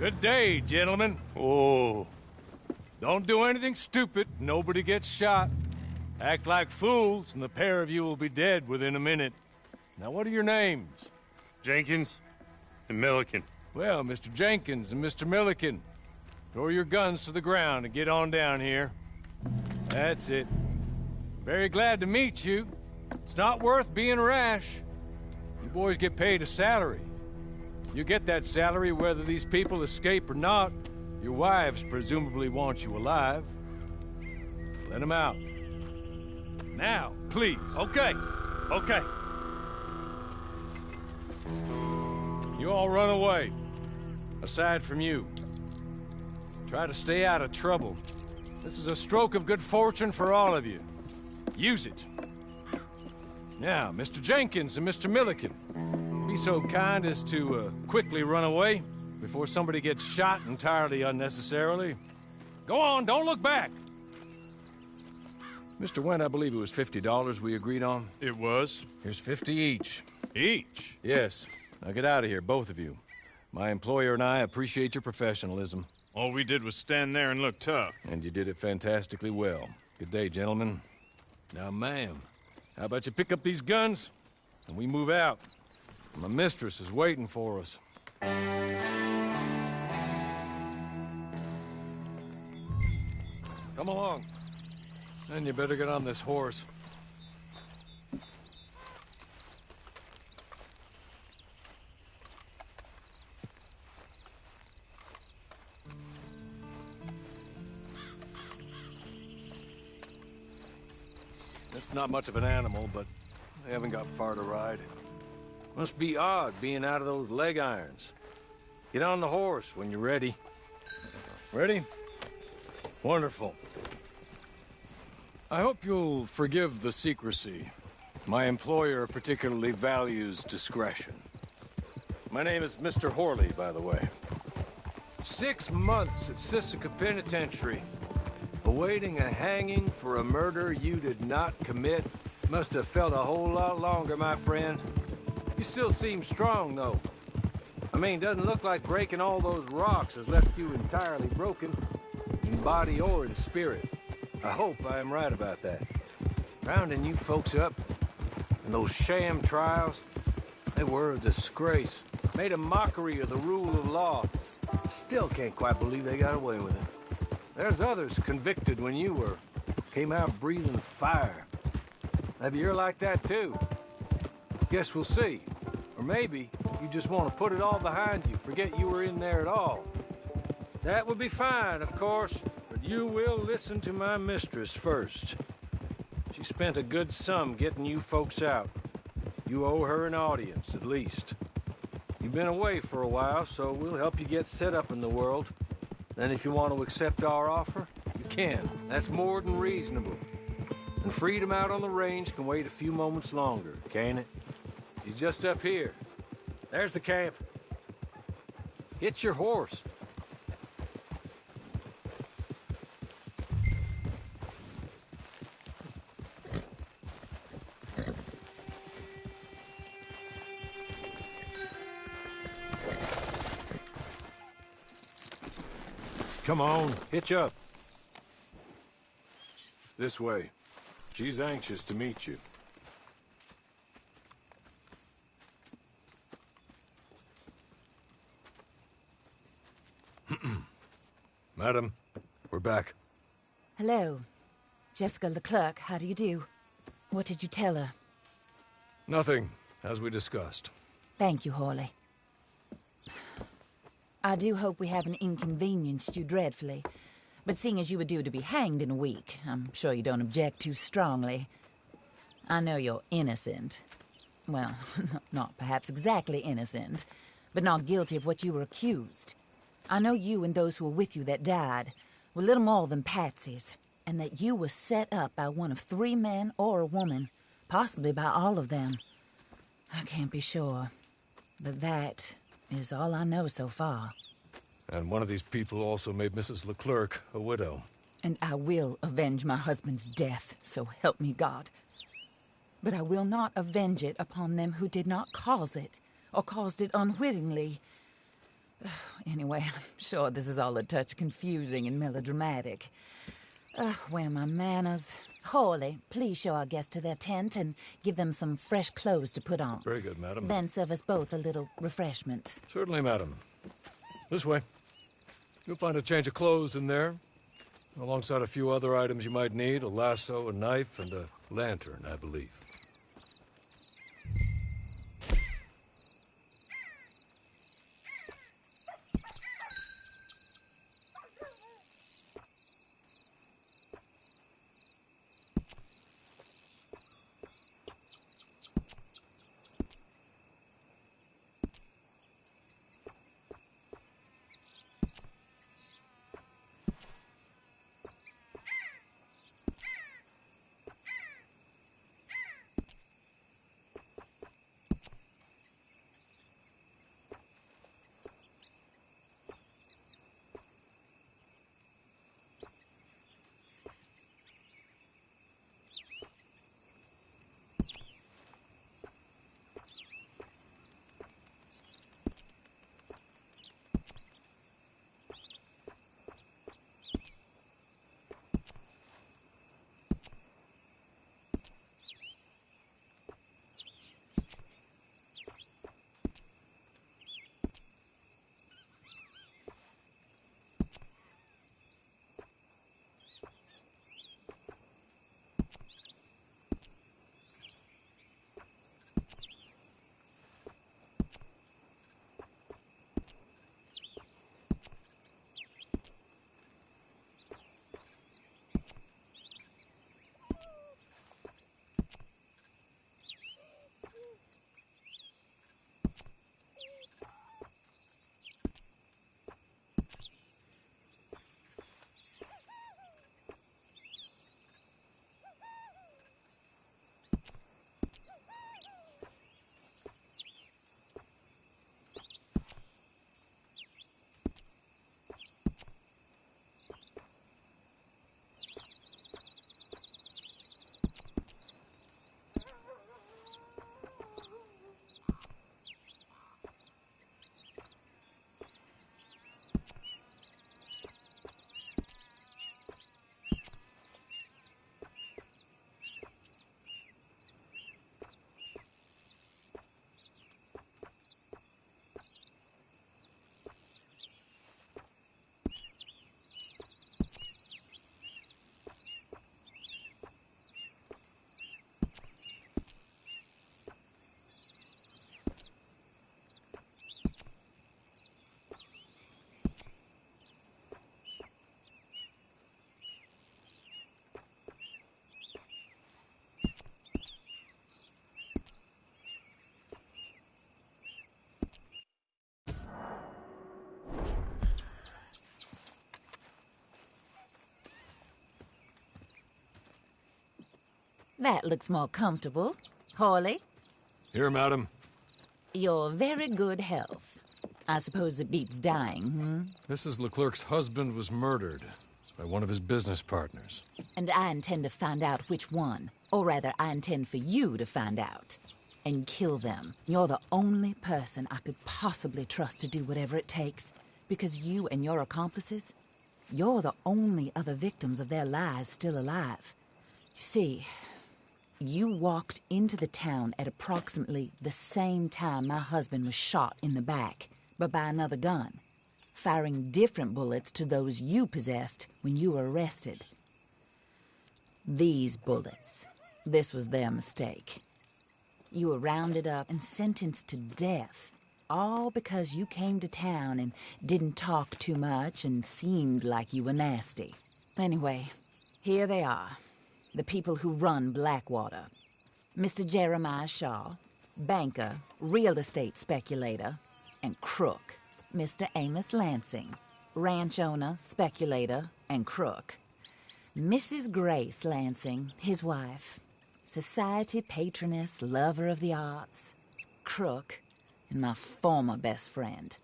Good day, gentlemen. Oh. Don't do anything stupid. Nobody gets shot. Act like fools, and the pair of you will be dead within a minute. Now, what are your names? Jenkins and Milliken. Well, Mr. Jenkins and Mr. Milliken, throw your guns to the ground and get on down here. That's it. Very glad to meet you. It's not worth being rash. You boys get paid a salary. You get that salary whether these people escape or not. Your wives presumably want you alive. Let them out. Now, please. Okay. You all run away. Aside from you. Try to stay out of trouble. This is a stroke of good fortune for all of you. Use it. Now, Mr. Jenkins and Mr. Milliken, be so kind as to quickly run away before somebody gets shot entirely unnecessarily. Go on, don't look back. Mr. Wendt, I believe it was $50 we agreed on. It was. Here's 50 each. Each? Yes. Now get out of here, both of you. My employer and I appreciate your professionalism. All we did was stand there and look tough. And you did it fantastically well. Good day, gentlemen. Now, ma'am, how about you pick up these guns and we move out? My mistress is waiting for us. Come along. Then you better get on this horse. It's not much of an animal, but they haven't got far to ride. Must be odd being out of those leg irons. Get on the horse when you're ready. Ready? Wonderful. I hope you'll forgive the secrecy. My employer particularly values discretion. My name is Mr. Horley, by the way. 6 months at Sisika Penitentiary, awaiting a hanging for a murder you did not commit. Must have felt a whole lot longer, my friend. You still seem strong, though. I mean, doesn't look like breaking all those rocks has left you entirely broken, in body or in spirit. I hope I am right about that. Rounding you folks up, and those sham trials, they were a disgrace. Made a mockery of the rule of law. Still can't quite believe they got away with it. There's others convicted when you were. Came out breathing fire. Maybe you're like that too. Guess we'll see. Or maybe you just want to put it all behind you, forget you were in there at all. That would be fine, of course, but you will listen to my mistress first. She spent a good sum getting you folks out. You owe her an audience, at least. You've been away for a while, so we'll help you get set up in the world. Then if you want to accept our offer, you can. That's more than reasonable. And freedom out on the range can wait a few moments longer, can't it? He's just up here. There's the camp. Get your horse. Come on, hitch up. This way. She's anxious to meet you. Madam, we're back. Hello. Jessica Leclerc, how do you do? What did you tell her? Nothing, as we discussed. Thank you, Horley. I do hope we haven't inconvenienced you dreadfully. But seeing as you were due to be hanged in a week, I'm sure you don't object too strongly. I know you're innocent. Well, not perhaps exactly innocent, but not guilty of what you were accused. I know you and those who were with you that died were little more than patsies, and that you were set up by one of 3 men or a woman, possibly by all of them. I can't be sure, but that is all I know so far. And one of these people also made Mrs. Leclerc a widow. And I will avenge my husband's death, so help me God. But I will not avenge it upon them who did not cause it, or caused it unwittingly. Anyway, I'm sure this is all a touch confusing and melodramatic. Where are my manners? Hawley, please show our guests to their tent and give them some fresh clothes to put on. Very good, madam. Then serve us both a little refreshment. Certainly, madam. This way. You'll find a change of clothes in there, alongside a few other items you might need, a lasso, a knife, and a lantern, I believe. That looks more comfortable. Hawley, Here, madam. your very good health. I suppose it beats dying, hmm? Mrs. Leclerc's husband was murdered by one of his business partners. And I intend to find out which one. Or rather, I intend for you to find out. And kill them. You're the only person I could possibly trust to do whatever it takes. Because you and your accomplices, you're the only other victims of their lies still alive. You see, you walked into the town at approximately the same time my husband was shot in the back, but by another gun, firing different bullets to those you possessed when you were arrested. These bullets, this was their mistake. You were rounded up and sentenced to death, all because you came to town and didn't talk too much and seemed like you were nasty. Anyway, here they are. The people who run Blackwater. Mr. Jeremiah Shaw, banker, real estate speculator, and crook. Mr. Amos Lansing, ranch owner, speculator, and crook. Mrs. Grace Lansing, his wife, society patroness, lover of the arts, crook, and my former best friend.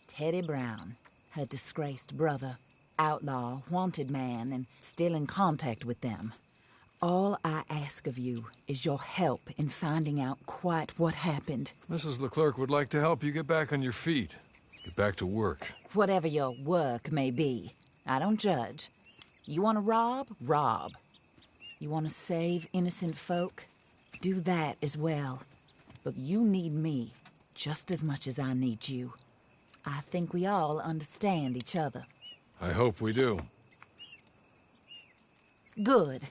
Teddy Brown, her disgraced brother, outlaw, wanted man, and still in contact with them. All I ask of you is your help in finding out quite what happened. Mrs. Leclerc would like to help you get back on your feet. Get back to work. Whatever your work may be, I don't judge. You want to rob? Rob. You want to save innocent folk? Do that as well. But you need me just as much as I need you. I think we all understand each other. I hope we do. Good.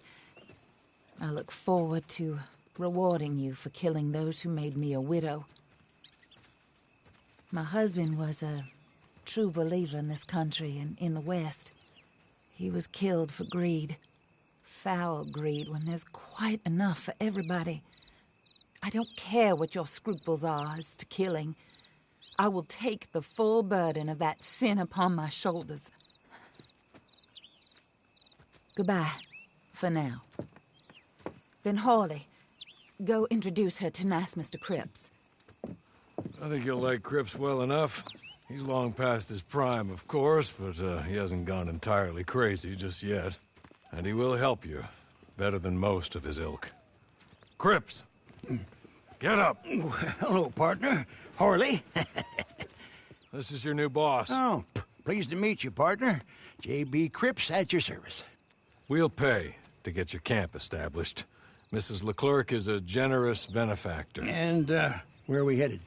I look forward to rewarding you for killing those who made me a widow. My husband was a true believer in this country and in the West. He was killed for greed. Foul greed when there's quite enough for everybody. I don't care what your scruples are as to killing. I will take the full burden of that sin upon my shoulders. Goodbye, for now. Then Hawley, go introduce her to nice Mr. Cripps. I think you'll like Cripps well enough. He's long past his prime, of course, but he hasn't gone entirely crazy just yet. And he will help you, better than most of his ilk. Cripps! Get up! Hello, partner. Hawley. This is your new boss. Oh, pleased to meet you, partner. J.B. Cripps at your service. We'll pay to get your camp established. Mrs. Leclerc is a generous benefactor. And, where are we headed?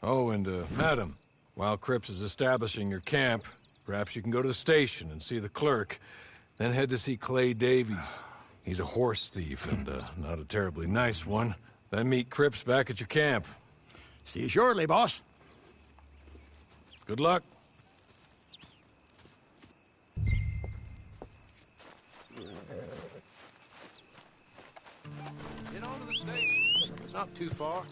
Oh, and, madam, while Cripps is establishing your camp, perhaps you can go to the station and see the clerk, then head to see Clay Davies. He's a horse thief, and, not a terribly nice one. Then meet Cripps back at your camp. See you shortly, boss. Good luck. Get on to the station. It's not too far.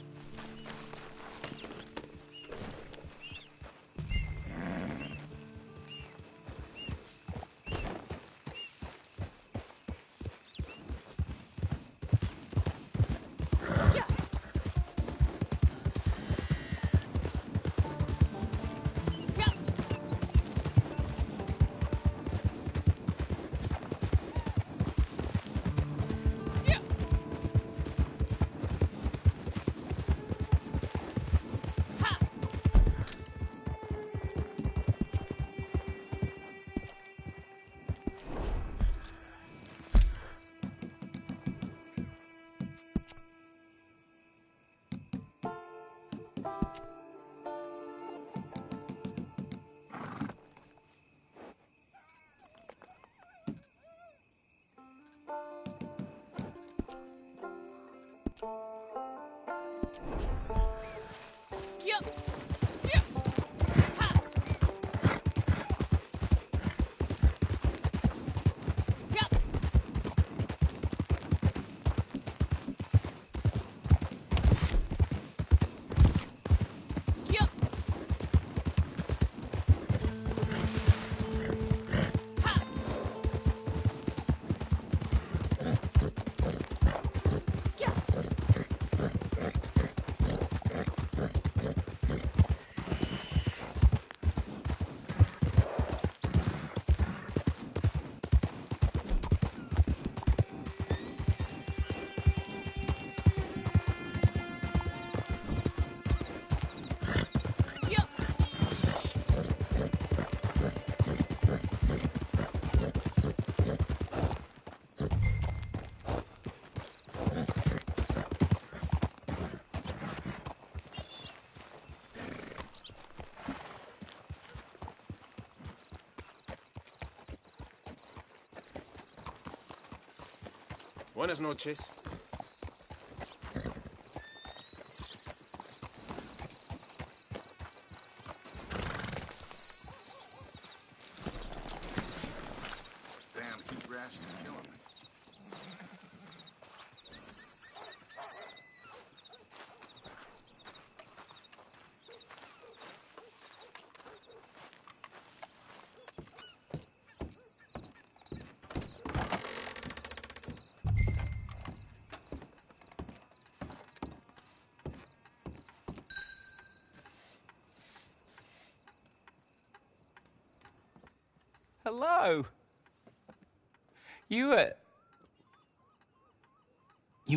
Buenas noches. Damn, heat rash is killing me. Hello. You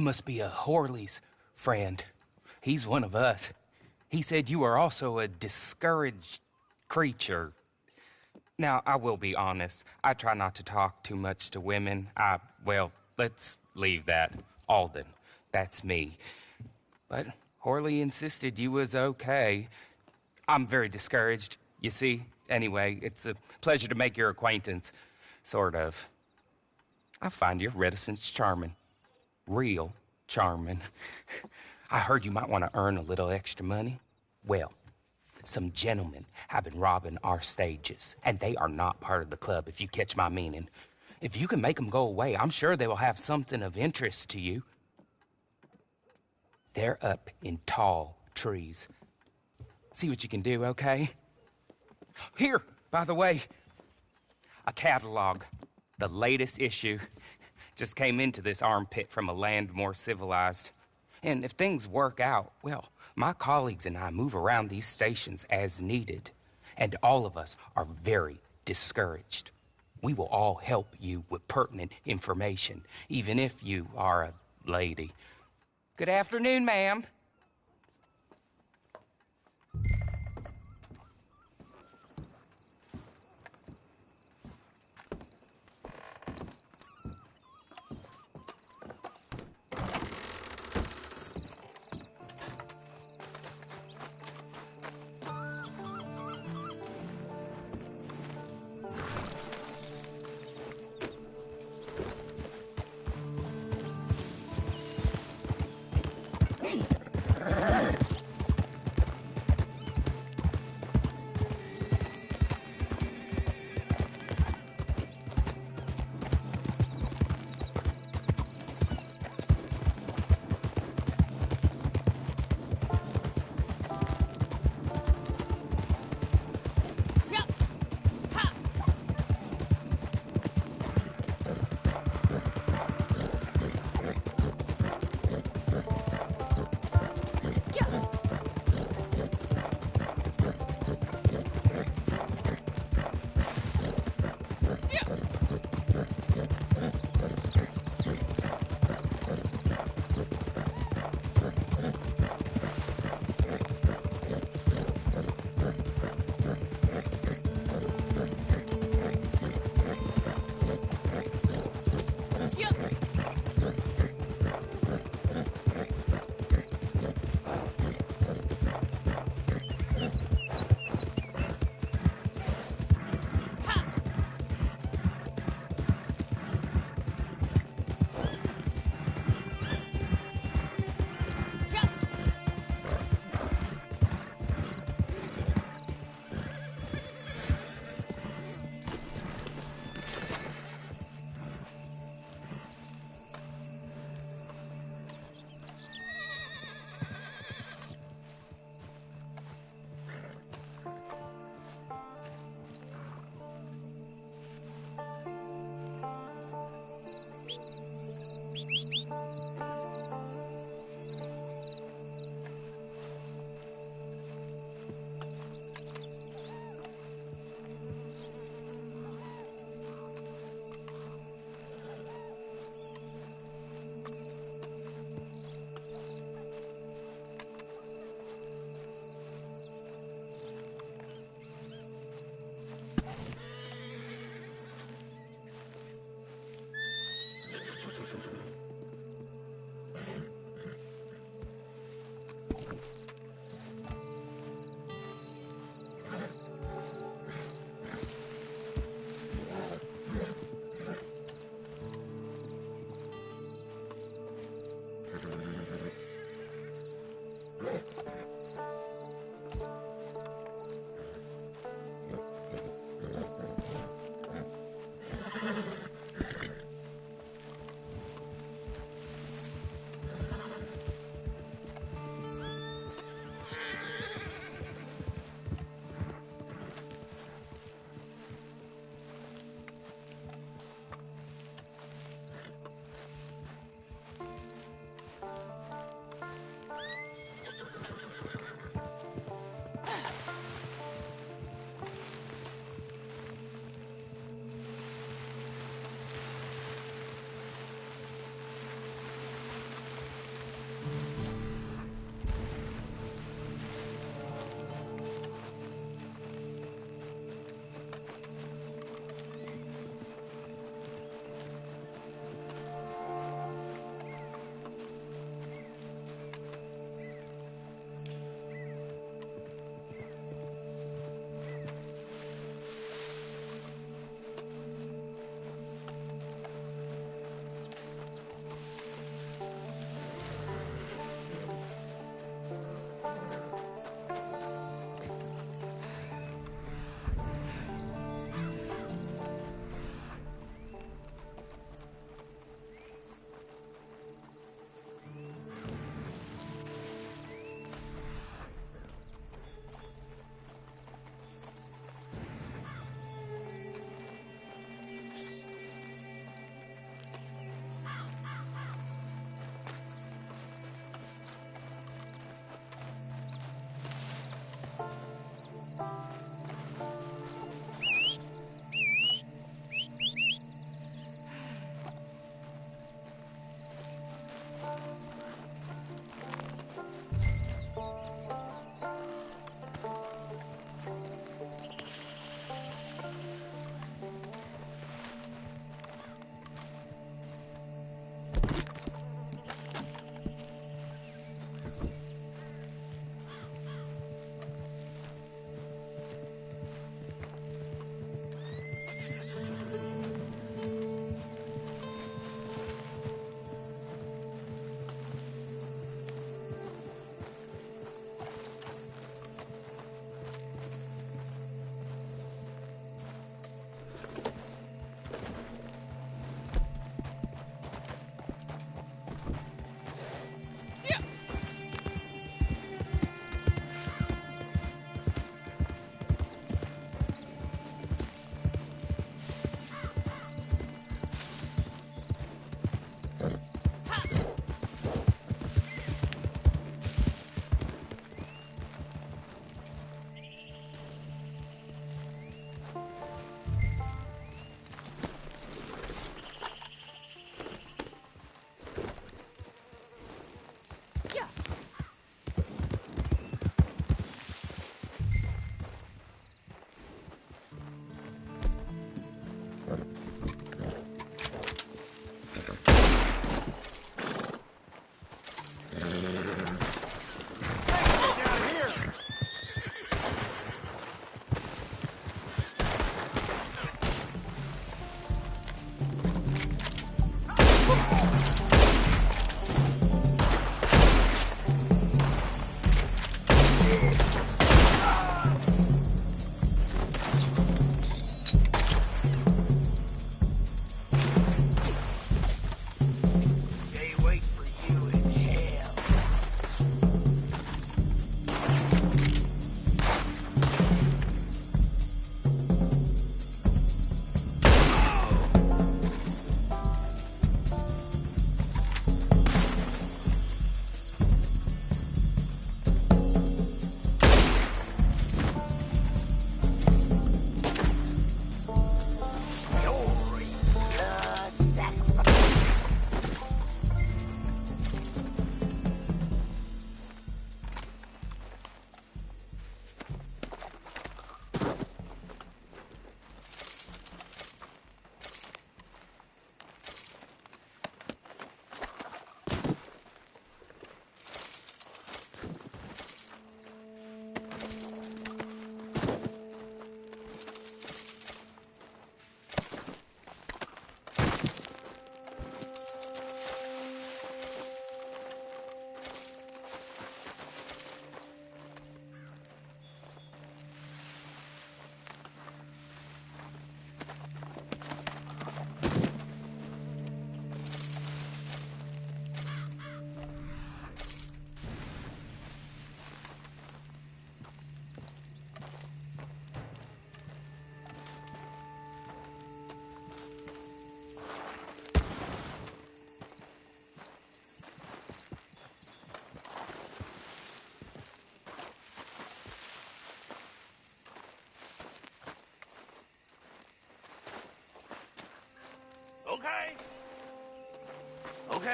must be a Horley's friend. He's one of us. He said you are also a discouraged creature. Now, I will be honest. I try not to talk too much to women. Well, let's leave that. Alden, that's me. But Horley insisted you was okay. I'm very discouraged, you see. Anyway, it's a pleasure to make your acquaintance. Sort of. I find your reticence charming. Real charming. I heard you might want to earn a little extra money. Well, some gentlemen have been robbing our stages, and they are not part of the club, if you catch my meaning. If you can make them go away, I'm sure they will have something of interest to you. They're up in tall trees. See what you can do, okay? Here, by the way, a catalog. The latest issue. Just came into this armpit from a land more civilized. And if things work out, well, my colleagues and I move around these stations as needed. And all of us are very discouraged. We will all help you with pertinent information, even if you are a lady. Good afternoon, ma'am.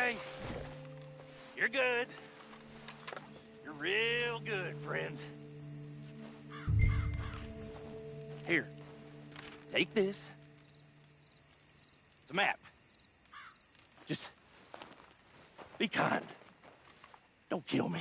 Okay. You're good. You're real good, friend. Here. Take this. It's a map. Just be kind. Don't kill me.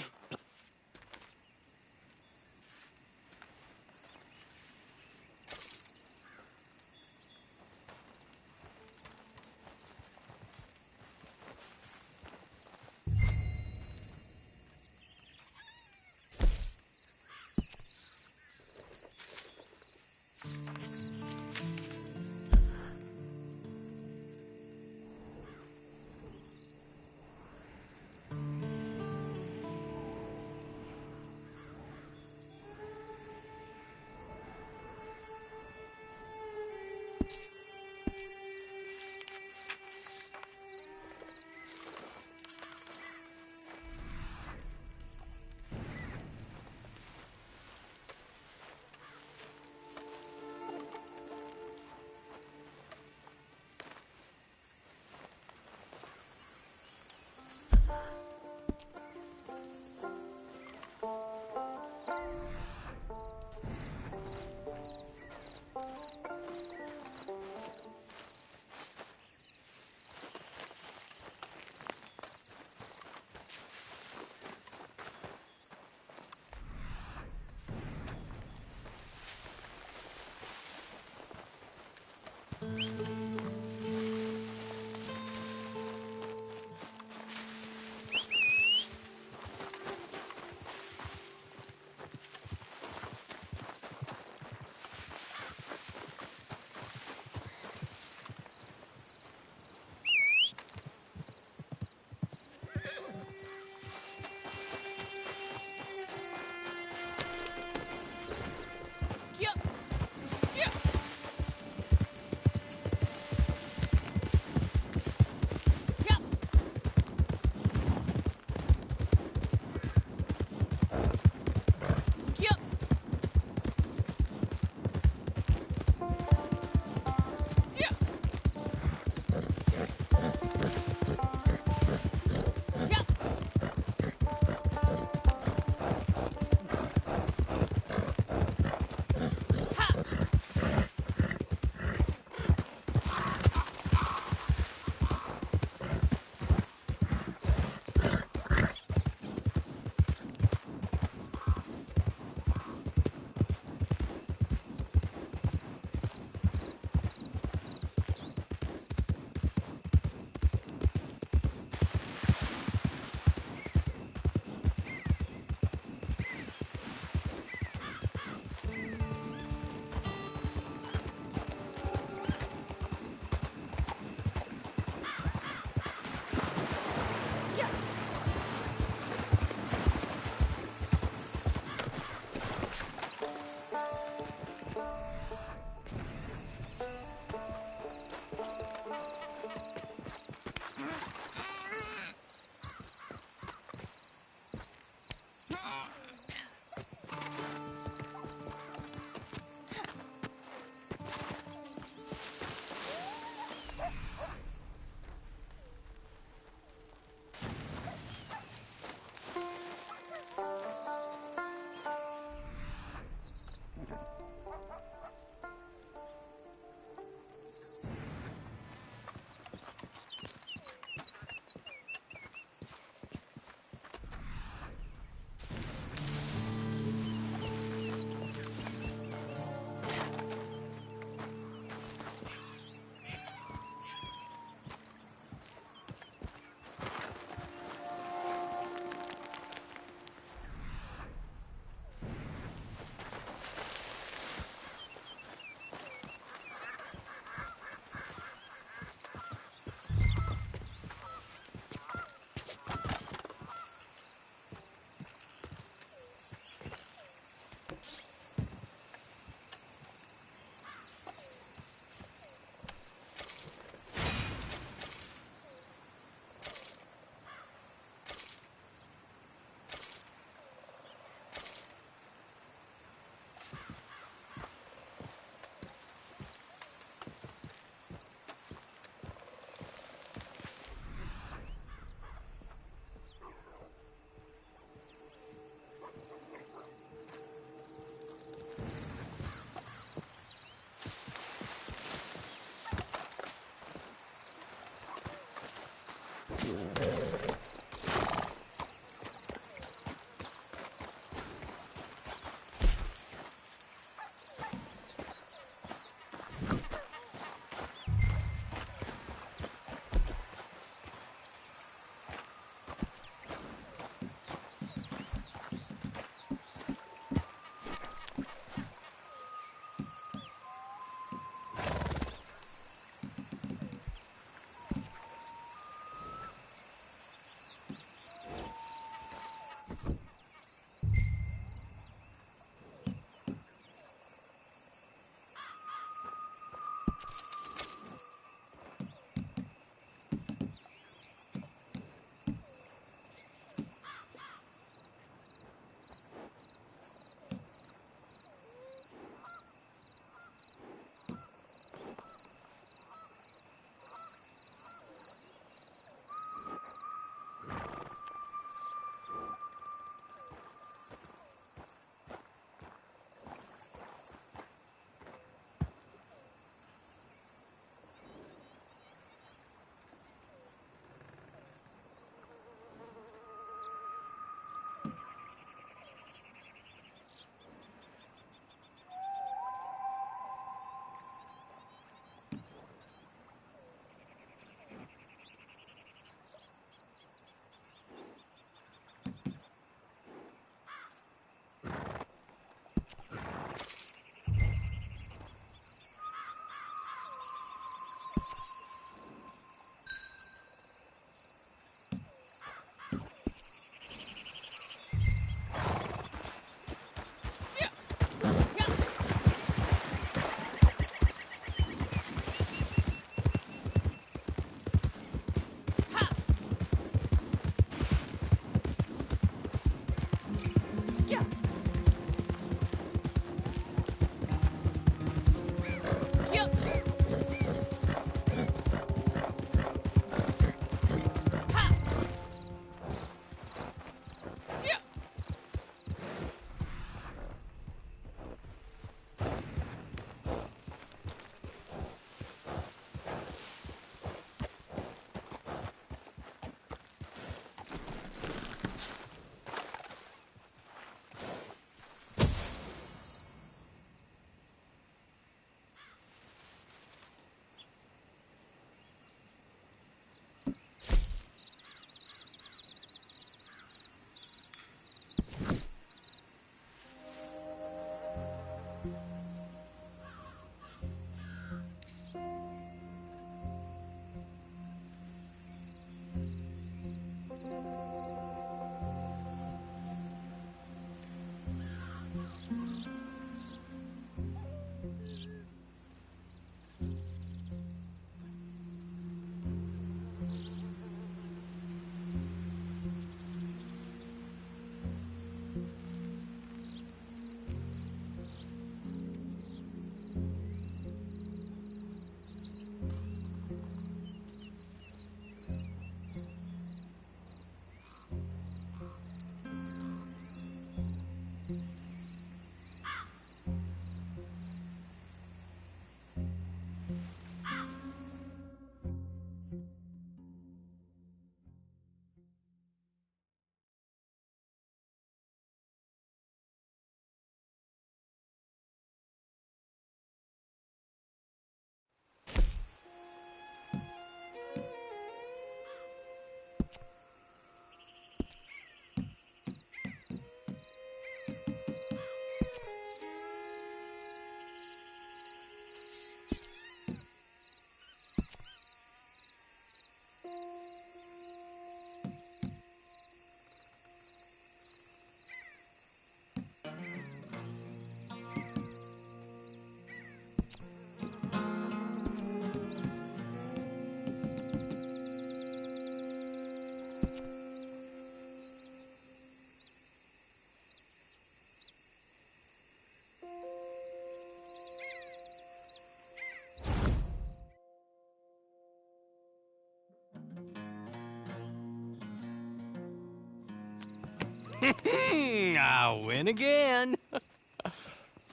I win again.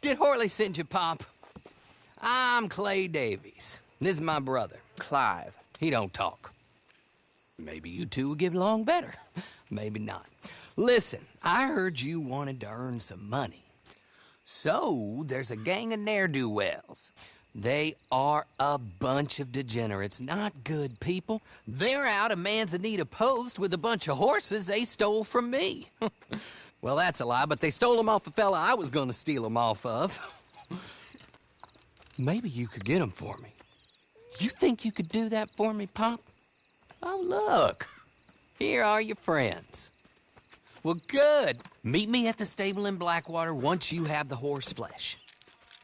Did Horley send you, Pop? I'm Clay Davies. This is my brother, Clive. He don't talk. Maybe you two will get along better. Maybe not. Listen, I heard you wanted to earn some money. So, there's a gang of ne'er-do-wells. They are a bunch of degenerates, not good people. They're out of Manzanita Post with a bunch of horses they stole from me. Well, that's a lie, but they stole them off a fella I was gonna steal them off of. Maybe you could get them for me. You think you could do that for me, Pop? Oh, look. Here are your friends. Well, good. Meet me at the stable in Blackwater once you have the horse flesh.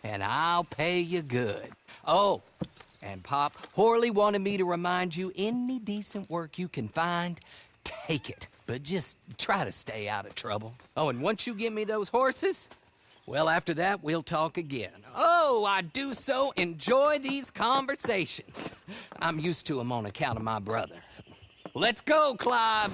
And I'll pay you good. Oh, and Pop, Horley wanted me to remind you, any decent work you can find, take it. But just try to stay out of trouble. Oh, and once you give me those horses, well, after that, we'll talk again. Oh, I do so enjoy these conversations. I'm used to them on account of my brother. Let's go, Clive.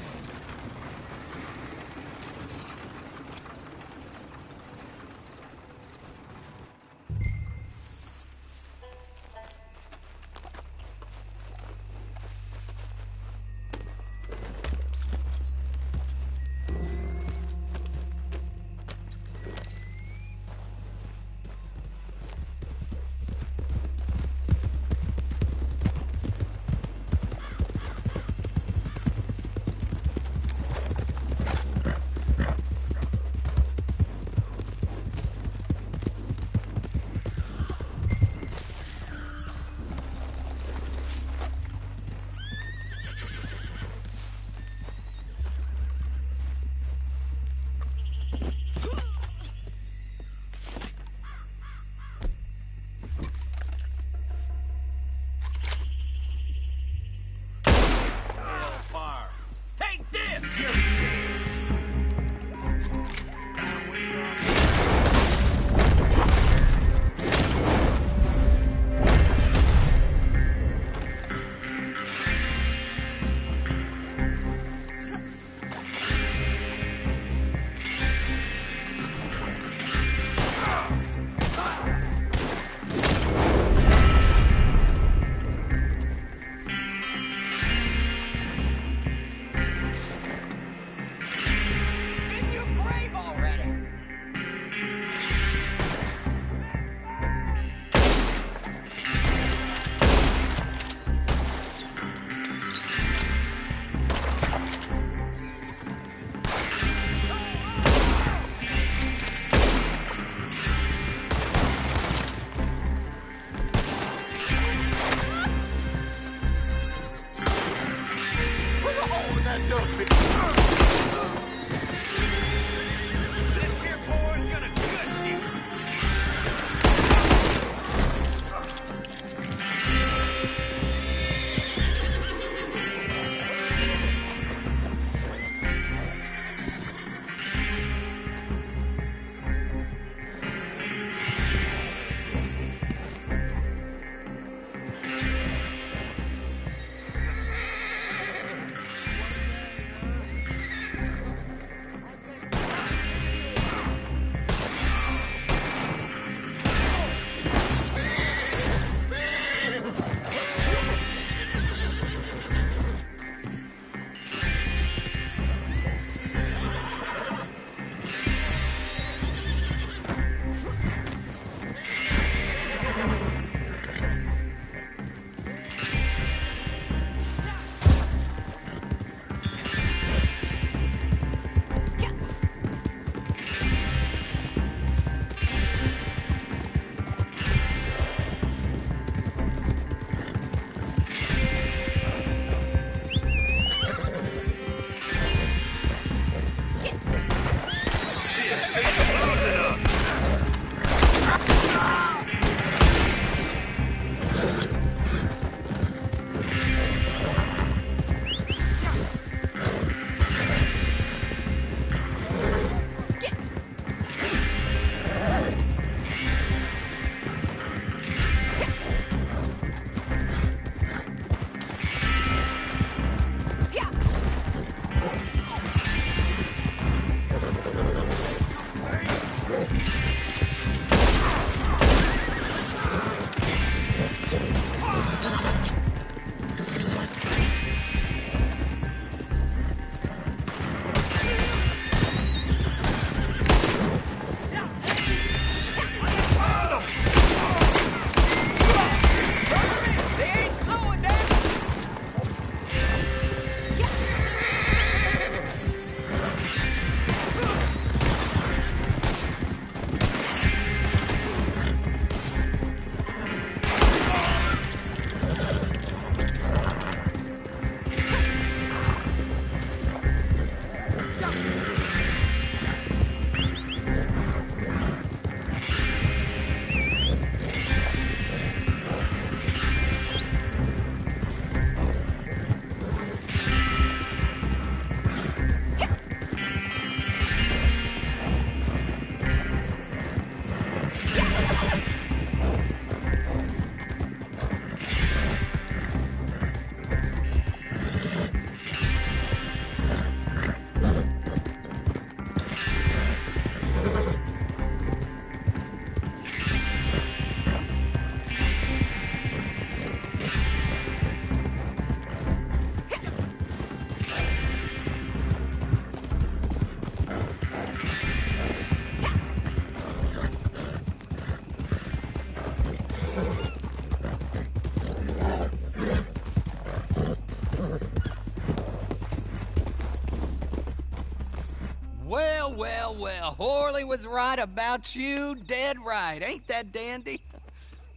Well, well, Horley was right about you, dead right. Ain't that dandy?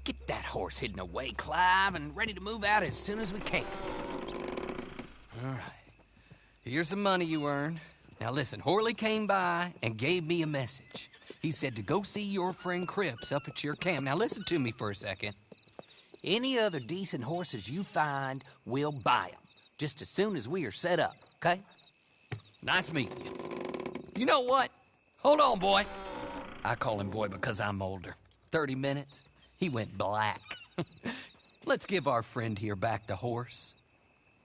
Get that horse hidden away, Clive, and ready to move out as soon as we can. All right. Here's the money you earned. Now listen, Horley came by and gave me a message. He said to go see your friend Cripps up at your camp. Now listen to me for a second. Any other decent horses you find, we'll buy them. Just as soon as we are set up, okay? Nice meeting you. You know what? Hold on, boy. I call him boy because I'm older. 30 minutes, he went black. Let's give our friend here back the horse.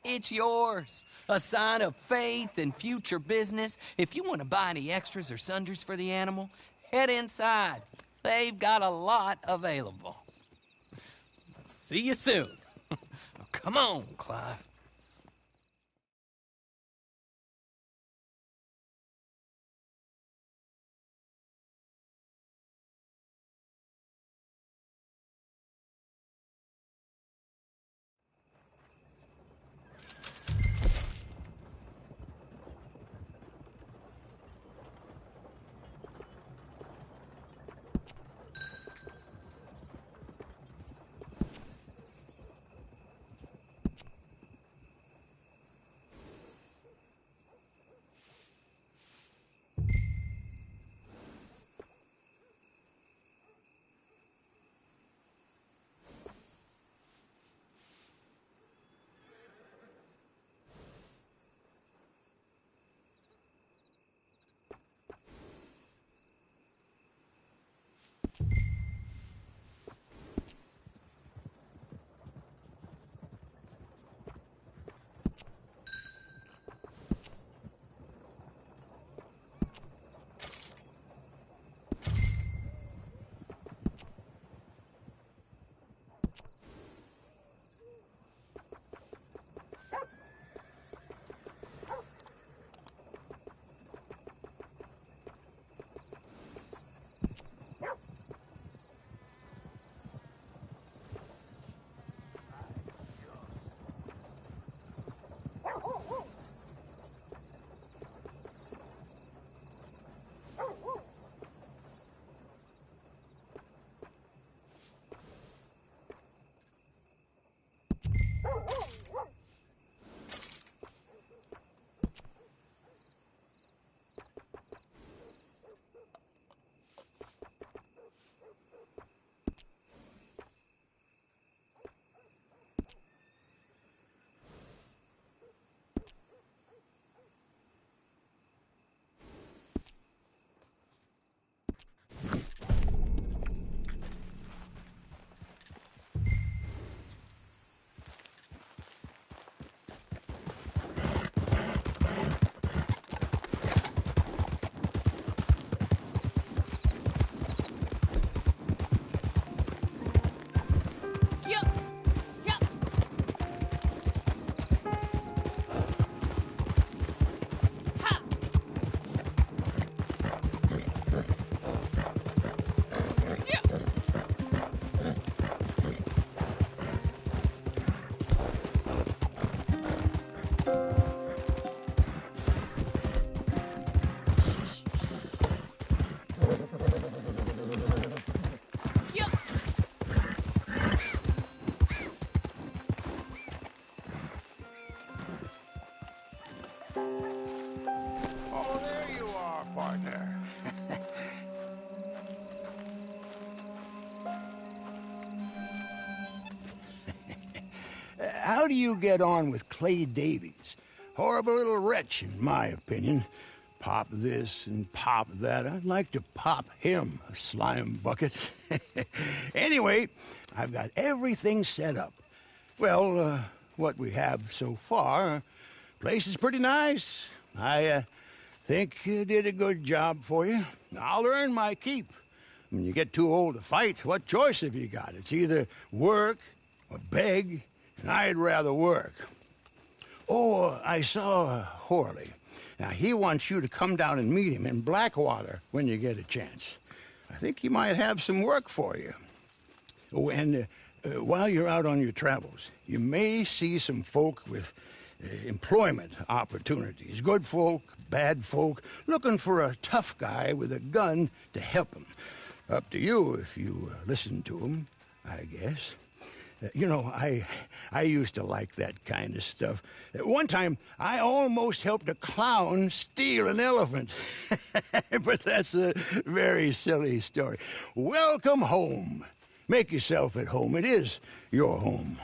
It's yours. A sign of faith and future business. If you want to buy any extras or sundries for the animal, head inside. They've got a lot available. See you soon. Come on, Clive. How do you get on with Clay Davies? Horrible little wretch, in my opinion. Pop this and pop that. I'd like to pop him, a slime bucket. Anyway, I've got everything set up. Well, what we have so far, place is pretty nice. I think you did a good job for you. I'll earn my keep. When you get too old to fight, what choice have you got? It's either work or beg, and I'd rather work. Oh, I saw Horley. Now, he wants you to come down and meet him in Blackwater when you get a chance. I think he might have some work for you. Oh, and while you're out on your travels, you may see some folk with employment opportunities. Good folk, bad folk, looking for a tough guy with a gun to help them. Up to you if you listen to them, I guess. You know, I used to like that kind of stuff. One time, I almost helped a clown steal an elephant. But that's a very silly story. Welcome home. Make yourself at home. It is your home.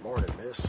Morning, miss.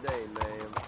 Day, ma'am.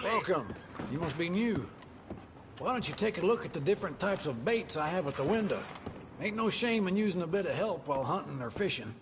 Welcome. You must be new. Why don't you take a look at the different types of baits I have at the window? Ain't no shame in using a bit of help while hunting or fishing.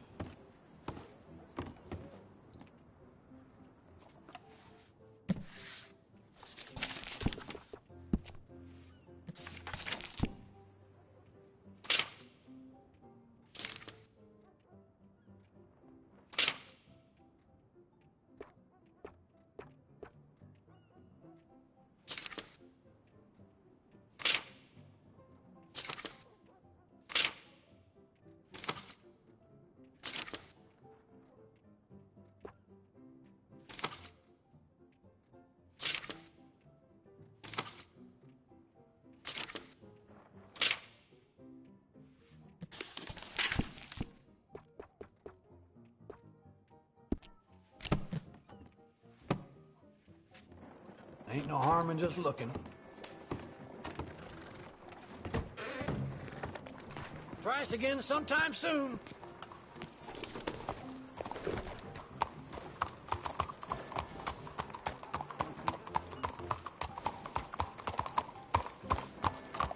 Ain't no harm in just looking. Try us again sometime soon.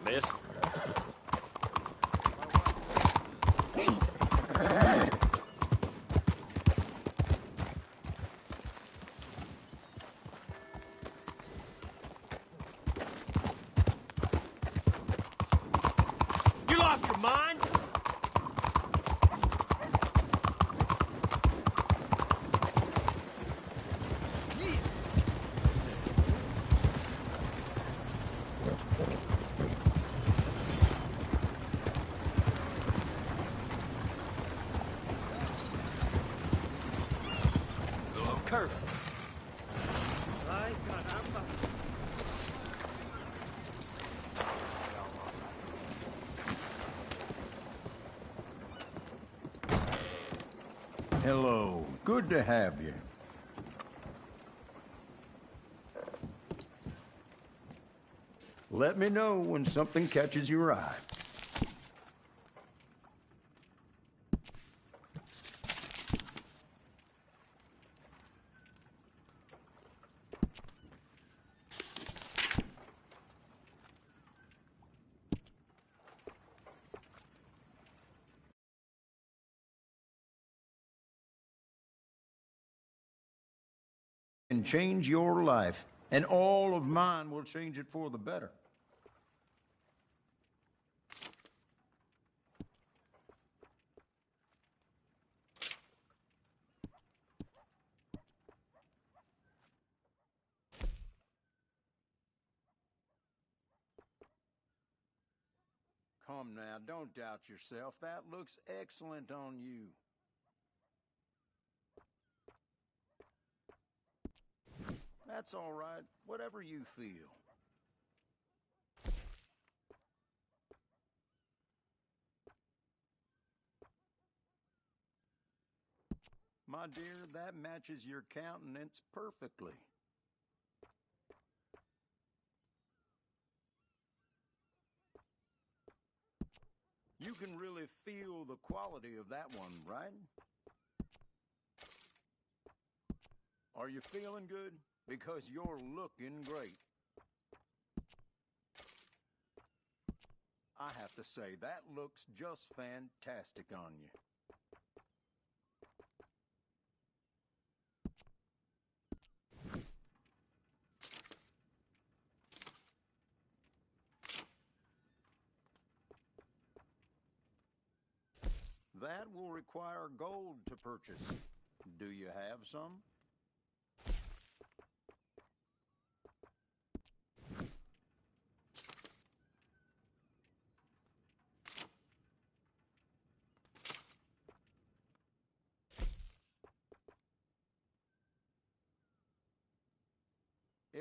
Miss? You lost your mind? mercy. Right? God, Hello. Good to have you. Let me know when something catches your eye. And change your life, and all of mine will change it for the better. Come now, don't doubt yourself. That looks excellent on you. That's all right. Whatever you feel. My dear, that matches your countenance perfectly. You can really feel the quality of that one, right? Are you feeling good? Because you're looking great. I have to say, that looks just fantastic on you. That will require gold to purchase. Do you have some?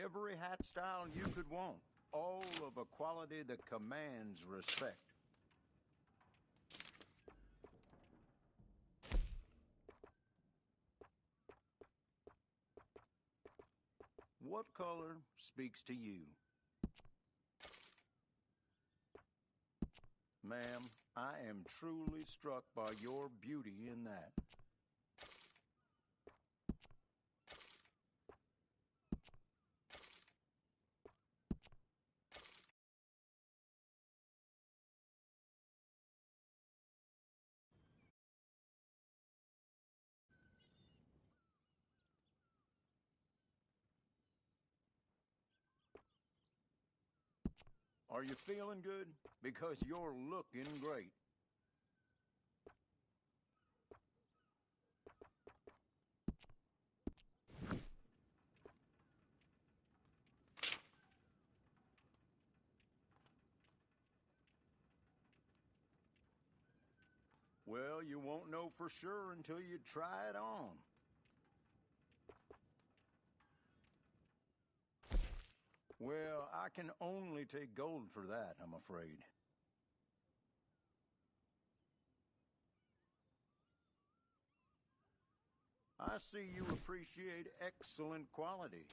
Every hat style you could want, all of a quality that commands respect. What color speaks to you? Ma'am, I am truly struck by your beauty in that. Are you feeling good? Because you're looking great. Well, you won't know for sure until you try it on. Well, I can only take gold for that, I'm afraid. I see you appreciate excellent quality.